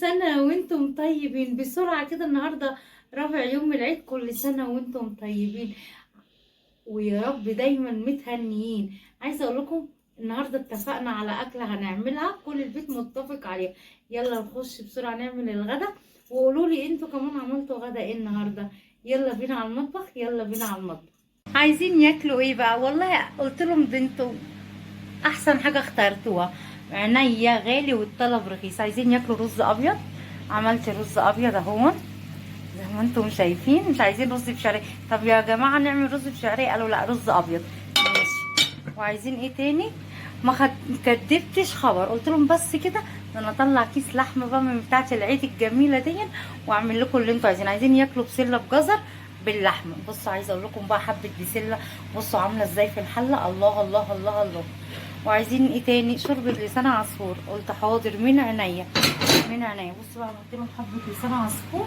سنة وانتم طيبين. بسرعة كده النهاردة رابع يوم العيد، كل سنة وانتم طيبين ويا رب دايما متهنيين. عايزة اقول لكم النهاردة اتفقنا على اكلة هنعملها كل البيت متفق عليها. يلا نخش بسرعة نعمل الغدا، وقولوا لي انتوا كمان عملتوا غدا ايه النهاردة. يلا بينا على المطبخ، يلا بينا على المطبخ. عايزين ياكلوا ايه بقى؟ والله قلت لهم ده انتوا احسن حاجه اخترتوها. عينيا غالي والطلب رخيص. عايزين ياكلوا رز ابيض، عملت رز ابيض اهون زي ما انتم شايفين. مش عايزين رز بشعريه؟ طب يا جماعه نعمل رز بشعريه، قالوا لا رز ابيض. ماشي. وعايزين ايه تاني؟ ما كدبتش خبر، قلت لهم بس كده ده انا اطلع كيس لحمه بقى من بتاعه العيد الجميله دي واعمل لكم اللي انتوا عايزين. عايزين ياكلوا بسله بجزر باللحمه. بصوا عايزه اقول لكم بقى حبه بسله، بصوا عامله ازاي في الحله. الله الله الله الله. وعايزين ايه تاني؟ شوربه لسان عصفور. قلت حاضر من عينيا من عينيا. بصوا بقى عملت لهم حبه لسان عصفور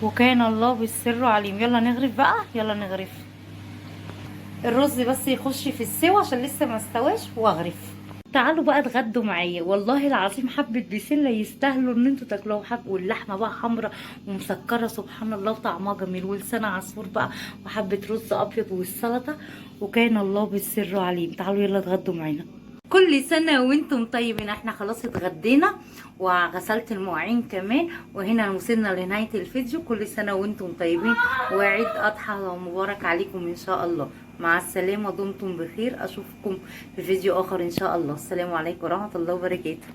وكان الله بالسر عليم. يلا نغرف بقى، يلا نغرف. الرز بس يخش في السوا عشان لسه ما استواش واغرف. تعالوا بقى اتغدوا معايا، والله العظيم حبة بسلة يستاهلوا ان انتوا تاكلوها. واللحمة بقى حمرا ومسكرة سبحان الله وطعمها جميل، ولسان عصفور بقى وحبة رز ابيض والسلطة وكان الله بالسر عليم. تعالوا يلا اتغدوا معانا. كل سنة وانتم طيبين. احنا خلاص اتغدينا وغسلت المواعين كمان، وهنا وصلنا لنهاية الفيديو. كل سنة وانتم طيبين وعيد اضحى مبارك عليكم ان شاء الله. مع السلامة، دمتم بخير. اشوفكم في فيديو اخر ان شاء الله. السلام عليكم ورحمة الله وبركاته.